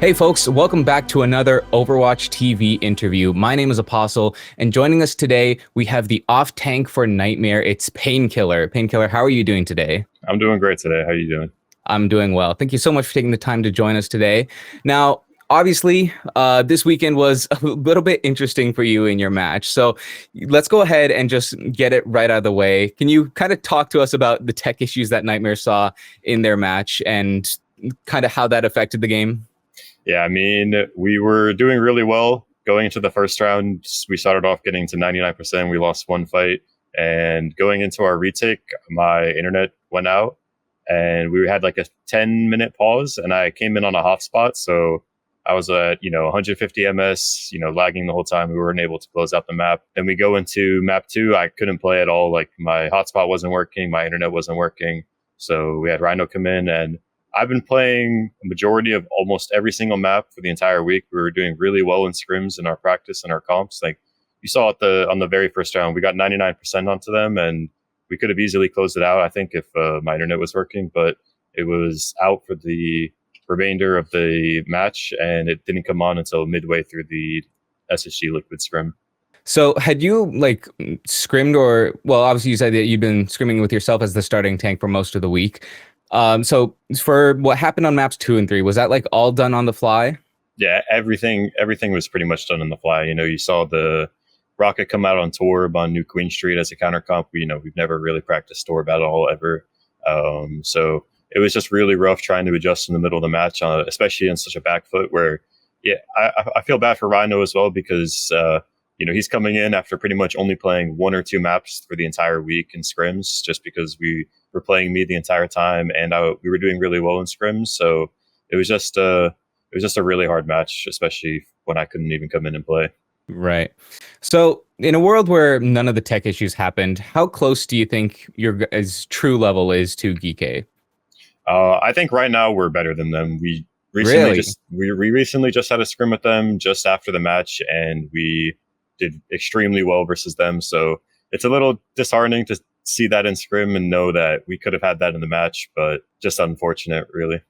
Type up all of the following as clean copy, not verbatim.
Hey folks, welcome back to another Overwatch TV interview. My name is Apostle, and joining us today, we have the off-tank for Nightmare. It's Painkiller. Painkiller, how are you doing today? I'm doing great today. How are you doing? I'm doing well. Thank you so much for taking the time to join us today. Now, obviously, this weekend was a little bit interesting for you in your match. So let's go ahead and just get it right out of the way. Can you kind of talk to us about the tech issues that Nightmare saw in their match and kind of how that affected the game? Yeah, I mean, we were doing really well going into the first round. We started off getting to 99%. We lost one fight. And going into our retake, my internet went out and we had like a 10-minute pause and I came in on a hotspot. So I was at, 150 ms, lagging the whole time. We weren't able to close out the map. Then we go into map 2. I couldn't play at all. Like my hotspot wasn't working. My internet wasn't working. So we had Rhino come in and I've been playing a majority of almost every single map for the entire week. We were doing really well in scrims in our practice and our comps. Like you saw on the very first round, we got 99% onto them, and we could have easily closed it out, I think, if my internet was working. But it was out for the remainder of the match, and it didn't come on until midway through the SSG Liquid scrim. So had you scrimmed obviously you said that you'd been scrimming with yourself as the starting tank for most of the week. So for what happened on maps 2 and 3, was that all done on the fly? Yeah, everything was pretty much done on the fly. You saw the Rocket come out on Torb on New Queen Street as a counter comp. We've never really practiced Torb at all ever. So it was just really rough trying to adjust in the middle of the match, especially in such a back foot where, I feel bad for Rhino as well because, he's coming in after pretty much only playing 1 or 2 maps for the entire week in scrims, just because we were playing me the entire time and we were doing really well in scrims. So it was just a really hard match, especially when I couldn't even come in and play. Right. So in a world where none of the tech issues happened, how close do you think your guys' true level is to Geekay? I think right now we're better than them. We recently just had a scrim with them just after the match, and we did extremely well versus them. So it's a little disheartening to see that in scrim and know that we could have had that in the match, but just unfortunate, really.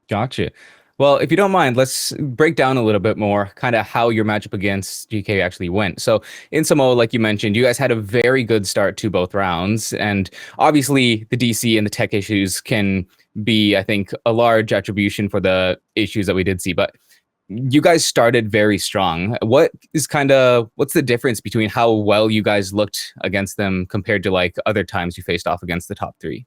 Gotcha. Well, if you don't mind, let's break down a little bit more kind of how your matchup against GK actually went. So in Samoa, like you mentioned, you guys had a very good start to both rounds. And obviously the DC and the tech issues can be, I think, a large attribution for the issues that we did see. But you guys started very strong. What's the difference between how well you guys looked against them compared to other times you faced off against the top 3?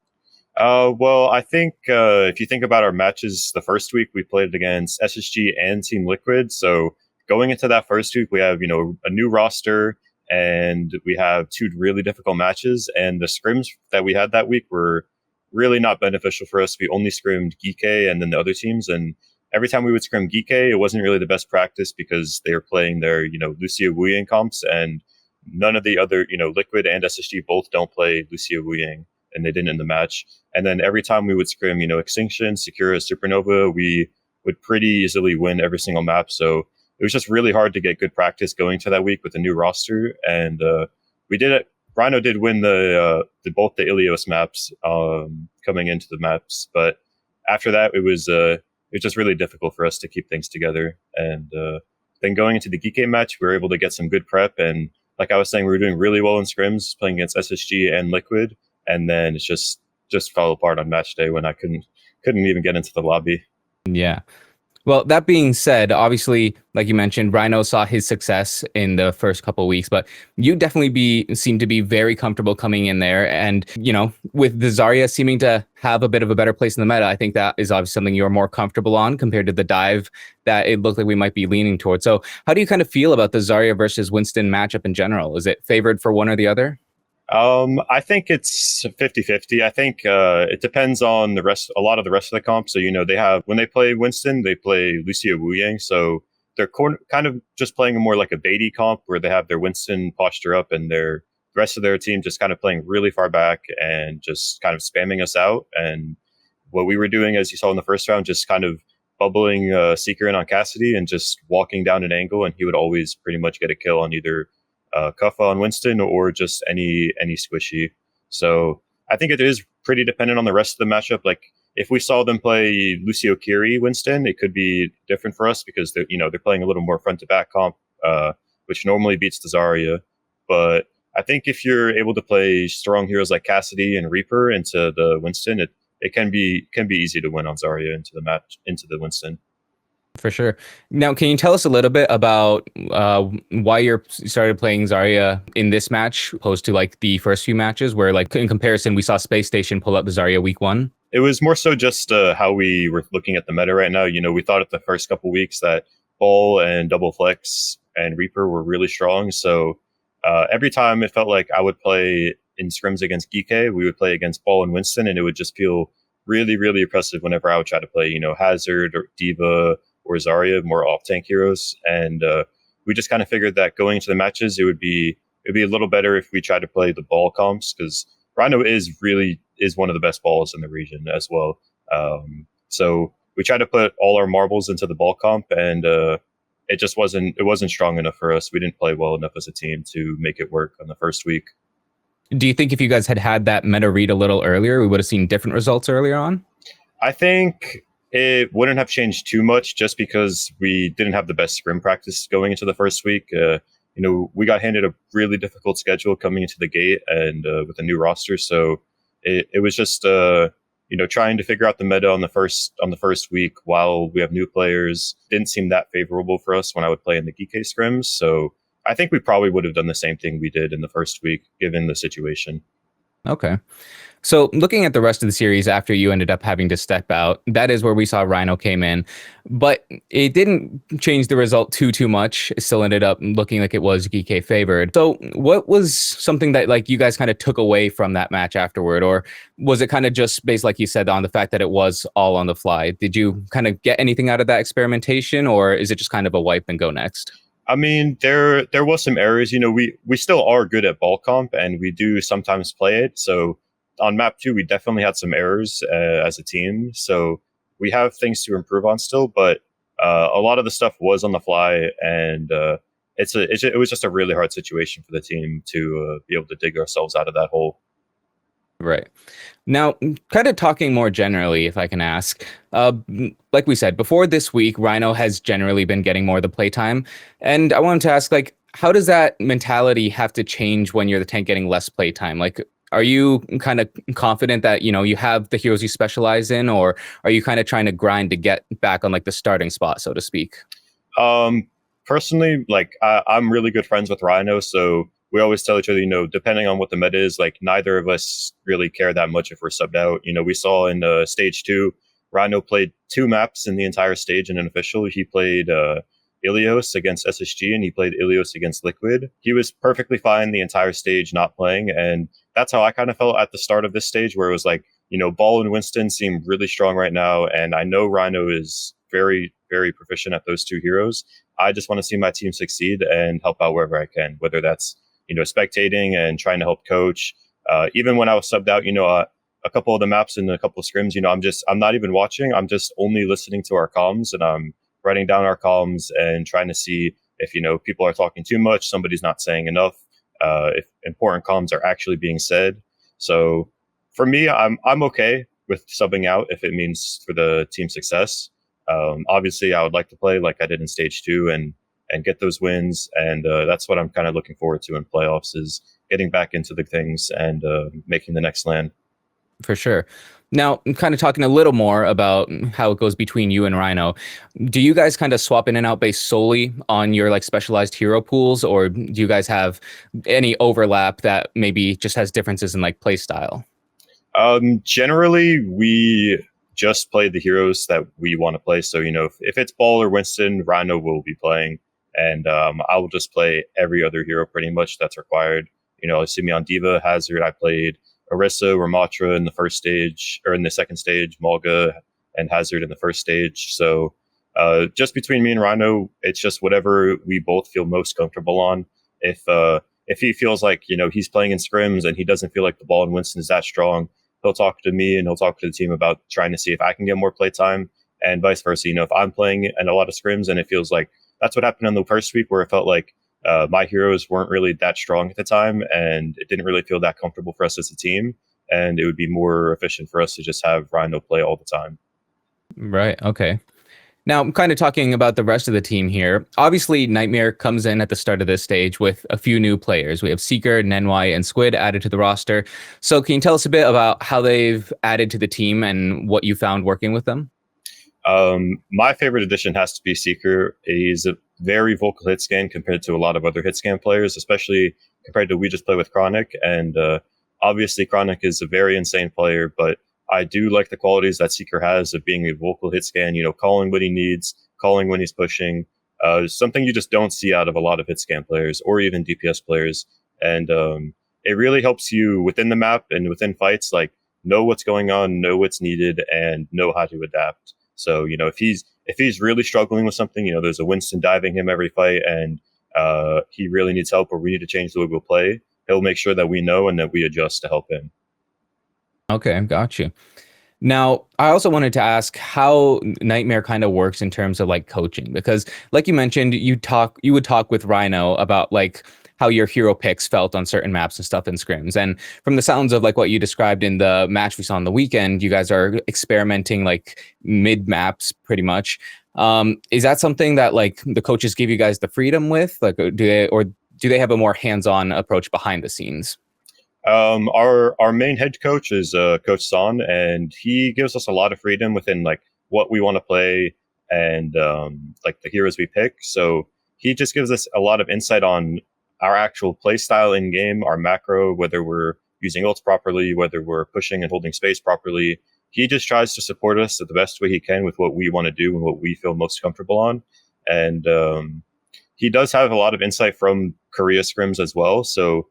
Well, I think if you think about our matches, the first week we played against SSG and Team Liquid. So going into that first week, we have a new roster and we have 2 really difficult matches. And the scrims that we had that week were really not beneficial for us. We only scrimmed Geekay and then the other teams. And every time we would scrim Geekay, it wasn't really the best practice because they were playing their Lucia Wu Yang comps, and none of the other Liquid and SSG both don't play Lucia Wu Yang, and they didn't in the match. And then every time we would scrim, Extinction, Sakura, Supernova, we would pretty easily win every single map. So it was just really hard to get good practice going to that week with a new roster. And we did it. Rhino did win both the Ilios maps coming into the maps. But after that, it was just really difficult for us to keep things together. And then going into the Geekay match, we were able to get some good prep. And like I was saying, we were doing really well in scrims, playing against SSG and Liquid. And then it just fell apart on match day when I couldn't even get into the lobby. Yeah. Well, that being said, obviously, like you mentioned, Rhino saw his success in the first couple of weeks, but you definitely seem to be very comfortable coming in there. And, with the Zarya seeming to have a bit of a better place in the meta, I think that is obviously something you're more comfortable on compared to the dive that it looked like we might be leaning towards. So how do you kind of feel about the Zarya versus Winston matchup in general? Is it favored for one or the other? I think it's 50-50. I think it depends on a lot of the rest of the comp. So, when they play Winston, they play Lucia Wu Yang. So they're kind of just playing more like a baity comp where they have their Winston posture up and the rest of their team just kind of playing really far back and just kind of spamming us out. And what we were doing, as you saw in the first round, just kind of bubbling Seeker in on Cassidy and just walking down an angle, and he would always pretty much get a kill on either Kuffa on Winston or just any squishy. So I think it is pretty dependent on the rest of the matchup. Like if we saw them play Lucio Kiri Winston, it could be different for us because they're playing a little more front to back comp, which normally beats the Zarya. But I think if you're able to play strong heroes like Cassidy and Reaper into the Winston, it can be easy to win on Zarya into the Winston. For sure. Now, can you tell us a little bit about why you started playing Zarya in this match, opposed to like the first few matches, where like in comparison, we saw Space Station pull up the Zarya week 1? It was more so just how we were looking at the meta right now. We thought at the first couple weeks that Ball and Double Flex and Reaper were really strong. So every time it felt like I would play in scrims against Geekay, we would play against Ball and Winston, and it would just feel really, really oppressive whenever I would try to play, Hazard or Diva or Zarya, more off tank heroes. And we just kind of figured that going into the matches, it'd be a little better if we tried to play the Ball comps, because Rhino is one of the best balls in the region as well. So we tried to put all our marbles into the Ball comp, and it wasn't strong enough for us. We didn't play well enough as a team to make it work on the first week. Do you think if you guys had that meta read a little earlier, we would have seen different results earlier on? I think it wouldn't have changed too much, just because we didn't have the best scrim practice going into the first week. We got handed a really difficult schedule coming into the gate, and with a new roster. So it was just trying to figure out the meta on the first week while we have new players didn't seem that favorable for us when I would play in the Geekay scrims. So I think we probably would have done the same thing we did in the first week, given the situation. Okay. So looking at the rest of the series after you ended up having to step out, that is where we saw Rhino came in, but it didn't change the result too much. It still ended up looking like it was Geekay favored. So what was something that like you guys kind of took away from that match afterward, or was it kind of just based, like you said, on the fact that it was all on the fly? Did you kind of get anything out of that experimentation, or is it just kind of a wipe and go next? I mean, there was some errors. We still are good at ball comp, and we do sometimes play it. So on map 2, we definitely had some errors as a team. So we have things to improve on still, but a lot of the stuff was on the fly, and it was just a really hard situation for the team to be able to dig ourselves out of that hole. Right. Now, kind of talking more generally, if I can ask, like we said, before this week, Rhino has generally been getting more of the playtime. And I wanted to ask, like, how does that mentality have to change when you're the tank getting less playtime? Like, are you kind of confident that, you have the heroes you specialize in, or are you kind of trying to grind to get back on like the starting spot, so to speak? Personally, like I'm really good friends with Rhino, so we always tell each other, depending on what the meta is, like neither of us really care that much if we're subbed out. We saw in stage 2, Rhino played 2 maps in the entire stage in an official. He played Ilios against SSG, and he played Ilios against Liquid. He was perfectly fine the entire stage not playing, and that's how I kind of felt at the start of this stage, where it was like, Ball and Winston seem really strong right now, and I know Rhino is very, very proficient at those 2 heroes. I just want to see my team succeed and help out wherever I can, whether that's spectating and trying to help coach. Even when I was subbed out, a couple of the maps and a couple of scrims, I'm not even watching. I'm just only listening to our comms, and I'm writing down our comms and trying to see if, people are talking too much, somebody's not saying enough, if important comms are actually being said. So for me, I'm okay with subbing out if it means for the team's success. Obviously, I would like to play like I did in stage 2 and get those wins. And that's what I'm kind of looking forward to in playoffs, is getting back into the things and making the next land. For sure. Now, I'm kind of talking a little more about how it goes between you and Rhino. Do you guys kind of swap in and out based solely on your like specialized hero pools, or do you guys have any overlap that maybe just has differences in like play style? Generally, we just play the heroes that we want to play. So, if it's Ball or Winston, Rhino will be playing. And I will just play every other hero pretty much that's required. You see me on Diva, Hazard. I played Orisa, Ramatra in the first stage, or in the second stage, Malga and Hazard in the first stage. So just between me and Rhino, it's just whatever we both feel most comfortable on. If he feels like, he's playing in scrims and he doesn't feel like the Ball and Winston is that strong, he'll talk to me and he'll talk to the team about trying to see if I can get more playtime, and vice versa. If I'm playing in a lot of scrims and it feels like, that's what happened in the first week, where it felt like my heroes weren't really that strong at the time, and it didn't really feel that comfortable for us as a team. and it would be more efficient for us to just have Rhino play all the time. Right. Okay. Now, I'm kind of talking about the rest of the team here. Obviously, Nightmare comes in at the start of this stage with a few new players. We have Seeker, Nenwai, and Squid added to the roster. So can you tell us a bit about how they've added to the team and what you found working with them? My favorite addition has to be Seeker. He's a very vocal hit scan compared to a lot of other hit scan players, especially compared to we just play with Chronic. And obviously, Chronic is a very insane player, but I do like the qualities that Seeker has of being a vocal hit scan, calling what he needs, calling when he's pushing. Something you just don't see out of a lot of hit scan players or even DPS players. And it really helps you within the map and within fights, like know what's going on, know what's needed, and know how to adapt. So, if he's really struggling with something, there's a Winston diving him every fight and he really needs help or we need to change the way we'll play, he'll make sure that we know and that we adjust to help him. Okay, got you. Now, I also wanted to ask how Nightmare kind of works in terms of like coaching, because like you mentioned, you would talk with Rhino about like how your hero picks felt on certain maps and stuff in scrims. And from the sounds of like what you described in the match we saw on the weekend, you guys are experimenting like mid maps pretty much. Is that something that like the coaches give you guys the freedom with? Like, do they have a more hands-on approach behind the scenes? Our main head coach is Coach Seon, and he gives us a lot of freedom within like what we want to play and like the heroes we pick. So he just gives us a lot of insight on our actual play style in game, our macro, whether we're using ults properly, whether we're pushing and holding space properly. He just tries to support us the best way he can with what we want to do and what we feel most comfortable on. And he does have a lot of insight from Korea scrims as well. So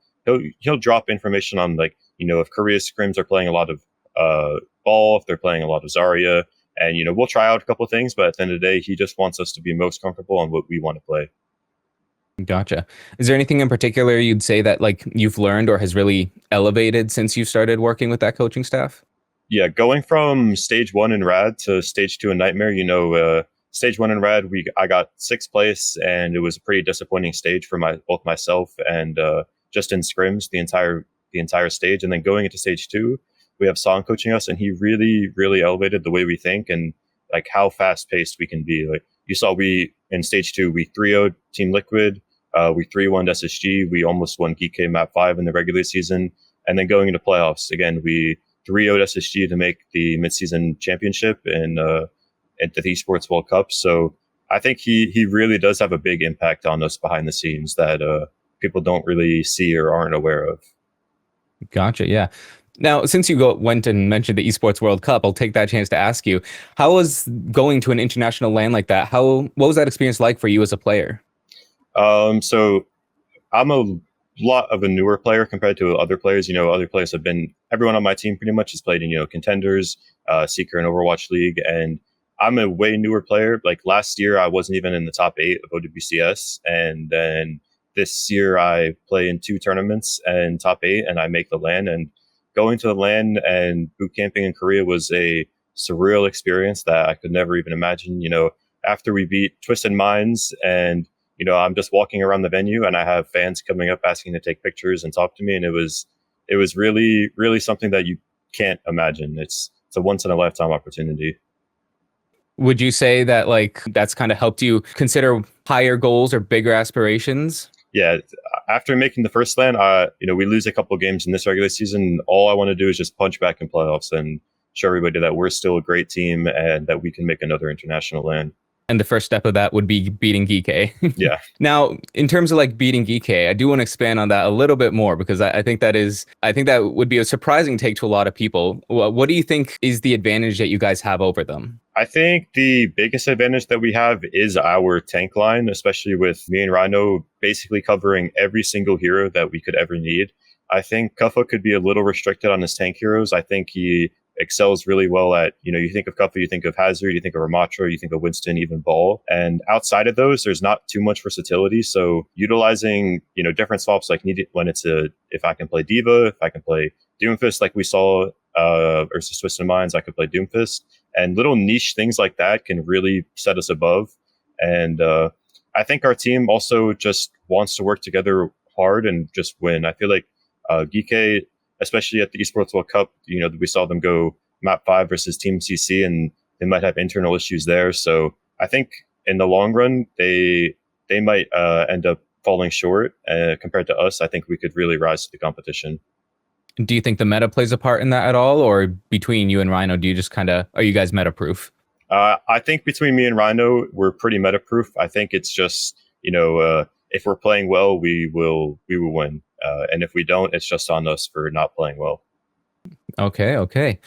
he'll drop information on like, if Korea scrims are playing a lot of ball, if they're playing a lot of Zarya, and we'll try out a couple of things, but at the end of the day, he just wants us to be most comfortable on what we want to play. Gotcha. Is there anything in particular you'd say that like you've learned or has really elevated since you started working with that coaching staff? Yeah, going from stage 1 in Rad to stage 2 in Nightmare, stage 1 in Rad, I got 6th place, and it was a pretty disappointing stage for both myself and just in scrims the entire stage. And then going into stage 2, we have Song coaching us, and he really, really elevated the way we think and like how fast paced we can be. Like you saw, in stage 2 we 3-0'd Team Liquid. We 3-1'd SSG. We almost won Geekay Map 5 in the regular season. And then going into playoffs, again, we 3-0'd SSG to make the midseason championship at the Esports World Cup. So I think he really does have a big impact on us behind the scenes that people don't really see or aren't aware of. Gotcha. Yeah. Now, since you went and mentioned the Esports World Cup, I'll take that chance to ask you, how was going to an international LAN like that? What was that experience like for you as a player? So I'm a lot of a newer player compared to other players. Other players everyone on my team pretty much has played in, Contenders, Seeker, and Overwatch League. And I'm a way newer player. Like last year, I wasn't even in the top 8 of OWCS. And then this year I play in 2 tournaments and top 8 and I make the LAN. And going to the LAN and boot camping in Korea was a surreal experience that I could never even imagine. After we beat Twisted Minds and I'm just walking around the venue and I have fans coming up asking to take pictures and talk to me. And it was really, really something that you can't imagine. It's a once in a lifetime opportunity. Would you say that like that's kind of helped you consider higher goals or bigger aspirations? Yeah. After making the first LAN, we lose a couple of games in this regular season. All I want to do is just punch back in playoffs and show everybody that we're still a great team and that we can make another international LAN. And the first step of that would be beating Geekay. Yeah. Now, in terms of like beating Geekay, I do want to expand on that a little bit more because I think that would be a surprising take to a lot of people. What do you think is the advantage that you guys have over them? I think the biggest advantage that we have is our tank line, especially with me and Rhino basically covering every single hero that we could ever need. I think Kuffa could be a little restricted on his tank heroes. I think he excels really well at, you think of Kuffa, you think of Hazard, you think of Ramatra, you think of Winston, even Ball. And outside of those, there's not too much versatility. So utilizing, different swaps like needed when if I can play Diva, if I can play Doomfist, like we saw versus Twisted Minds, I could play Doomfist. And little niche things like that can really set us above. And I think our team also just wants to work together hard and just win. I feel like Geekay, especially at the Esports World Cup, we saw them go map 5 versus Team CC, and they might have internal issues there. So I think in the long run, they might end up falling short compared to us. I think we could really rise to the competition. Do you think the meta plays a part in that at all, or between you and Rhino, do you just are you guys meta proof? I think between me and Rhino, we're pretty meta proof. I think it's just if we're playing well, we will win, and if we don't, it's just on us for not playing well. Okay.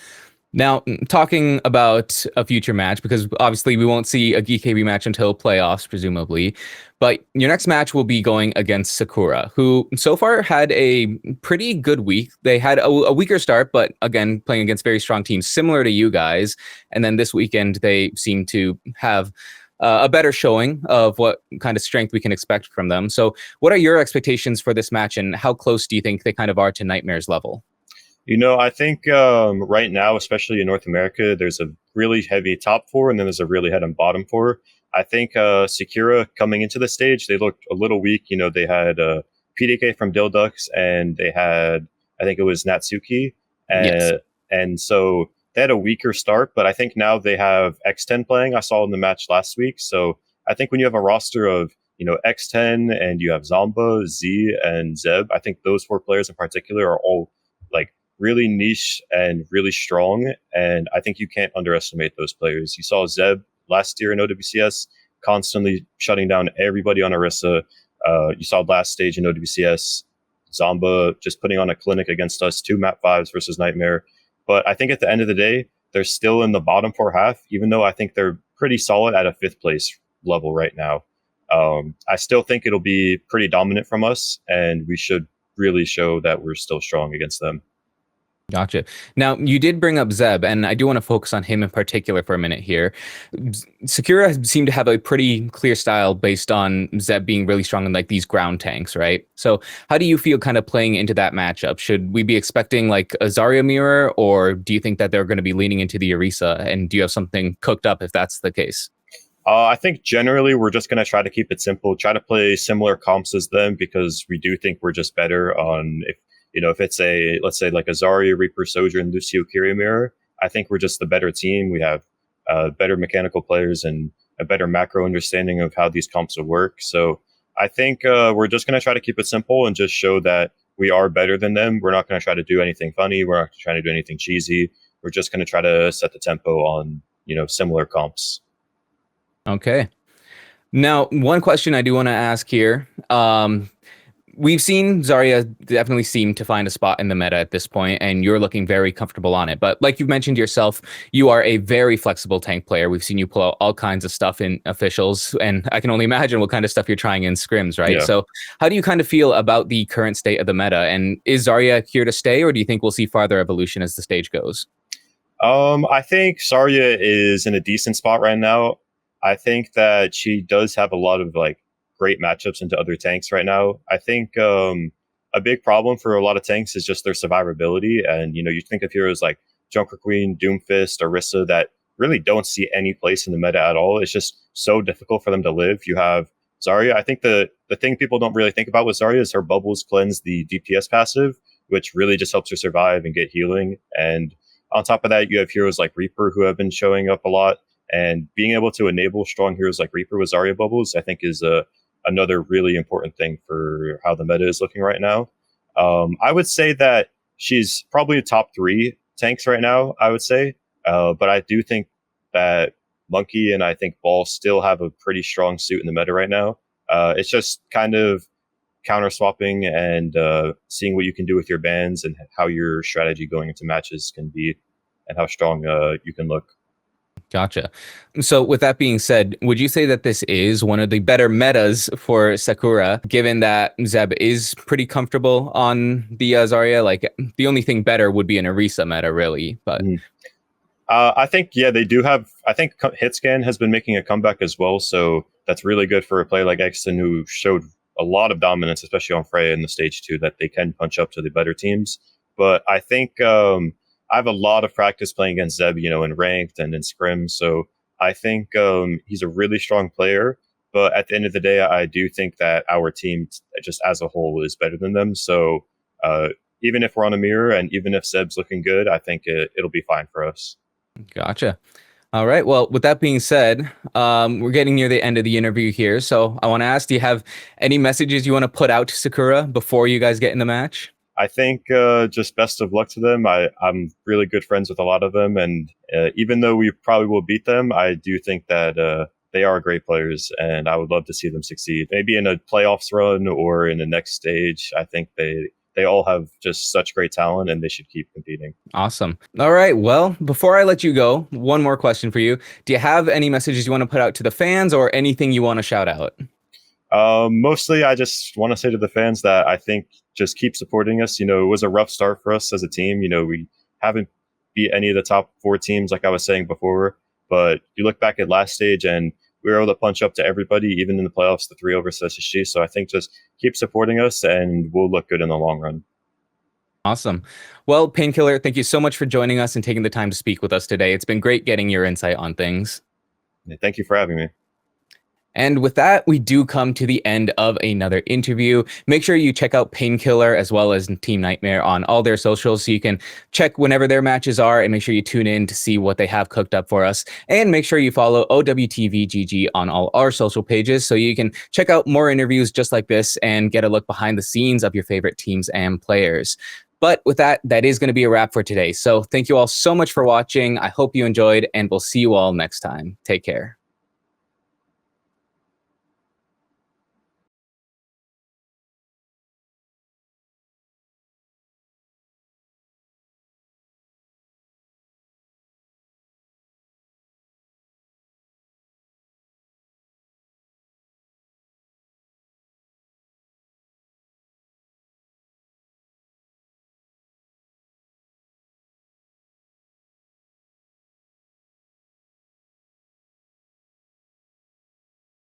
Now, talking about a future match, because obviously we won't see a Geekay rematch until playoffs, presumably, but your next match will be going against Sakura, who so far had a pretty good week. They had a weaker start, but again, playing against very strong teams similar to you guys. And then this weekend, they seem to have a better showing of what kind of strength we can expect from them. So what are your expectations for this match, and how close do you think they kind of are to Nightmare's level? I think right now, especially in North America, there's a really heavy top 4, and then there's a really heavy bottom 4. I think Sakura coming into the stage, they looked a little weak. They had PDK from Dildux, and they had, I think it was Natsuki. Yes. And so they had a weaker start, but I think now they have X10 playing. I saw in the match last week. So I think when you have a roster of, X10 and you have Zomba, Z, and Zeb, I think those 4 players in particular are all like really niche and really strong, and I think you can't underestimate those players. You saw Zeb last year in OWCS constantly shutting down everybody on Orisa. You saw last stage in OWCS, Zomba just putting on a clinic against us, 2 map 5s versus Nightmare. But I think at the end of the day, they're still in the bottom 4 half, even though I think they're pretty solid at a 5th place level right now. I still think it'll be pretty dominant from us, and we should really show that we're still strong against them. Gotcha. Now, you did bring up Zeb, and I do want to focus on him in particular for a minute here. Sakura seemed to have a pretty clear style based on Zeb being really strong in like these ground tanks, right? So how do you feel kind of playing into that matchup? Should we be expecting like a Zarya mirror, or do you think that they're going to be leaning into the Orisa? And do you have something cooked up if that's the case? I think generally we're just going to try to keep it simple, try to play similar comps as them, because we do think we're just better on if it's let's say like a Zarya, Reaper, Sojourn, Lucio, Kyria mirror. I think we're just the better team. We have better mechanical players and a better macro understanding of how these comps will work. So I think we're just going to try to keep it simple and just show that we are better than them. We're not going to try to do anything funny. We're not trying to do anything cheesy. We're just going to try to set the tempo on similar comps. Okay. Now, one question I do want to ask here. We've seen Zarya definitely seem to find a spot in the meta at this point, and you're looking very comfortable on it. But like you've mentioned yourself, you are a very flexible tank player. We've seen you pull out all kinds of stuff in officials, and I can only imagine what kind of stuff you're trying in scrims, right? Yeah. So how do you kind of feel about the current state of the meta? And is Zarya here to stay, or do you think we'll see farther evolution as the stage goes? I think Zarya is in a decent spot right now. I think that she does have a lot of great matchups into other tanks right now. I think a big problem for a lot of tanks is just their survivability. And you think of heroes like Junker Queen, Doomfist, Orisa that really don't see any place in the meta at all. It's just so difficult for them to live. You have Zarya. I think the thing people don't really think about with Zarya is her bubbles cleanse the DPS passive, which really just helps her survive and get healing. And on top of that, you have heroes like Reaper who have been showing up a lot. And being able to enable strong heroes like Reaper with Zarya bubbles, I think is another really important thing for how the meta is looking right now. I would say that she's probably a top 3 tanks right now, I would say. But I do think that Monkey and I think Ball still have a pretty strong suit in the meta right now. It's just kind of counter swapping and seeing what you can do with your bans and how your strategy going into matches can be and how strong you can look. Gotcha. So with that being said, would you say that this is one of the better metas for Sakura, given that Zeb is pretty comfortable on the Zarya? Like the only thing better would be an Orisa meta, really. But I think, yeah, they do have, I think Hitscan has been making a comeback as well. So that's really good for a player like Exton, who showed a lot of dominance, especially on Freya in the stage 2, that they can punch up to the better teams. But I think I have a lot of practice playing against Zeb, in ranked and in scrim. So I think he's a really strong player. But at the end of the day, I do think that our team, just as a whole, is better than them. So even if we're on a mirror and even if Seb's looking good, I think it'll be fine for us. Gotcha. All right. Well, with that being said, we're getting near the end of the interview here. So I want to ask, do you have any messages you want to put out to Sakura before you guys get in the match? I think just best of luck to them. I'm really good friends with a lot of them, and even though we probably will beat them, I do think that they are great players, and I would love to see them succeed. Maybe in a playoffs run or in the next stage. I think they all have just such great talent, and they should keep competing. Awesome. All right. Well, before I let you go, one more question for you. Do you have any messages you want to put out to the fans or anything you want to shout out? Mostly, I just want to say to the fans that I think just keep supporting us. It was a rough start for us as a team. We haven't beat any of the top 4 teams, like I was saying before. But you look back at last stage, and we were able to punch up to everybody, even in the playoffs, the 3 over SSG. So I think just keep supporting us, and we'll look good in the long run. Awesome. Well, Painkiller, thank you so much for joining us and taking the time to speak with us today. It's been great getting your insight on things. Thank you for having me. And with that, we do come to the end of another interview. Make sure you check out Painkiller as well as Team Nightmare on all their socials so you can check whenever their matches are, and make sure you tune in to see what they have cooked up for us. And make sure you follow OWTVGG on all our social pages so you can check out more interviews just like this and get a look behind the scenes of your favorite teams and players. But with that, that is going to be a wrap for today. So thank you all so much for watching. I hope you enjoyed, and we'll see you all next time. Take care.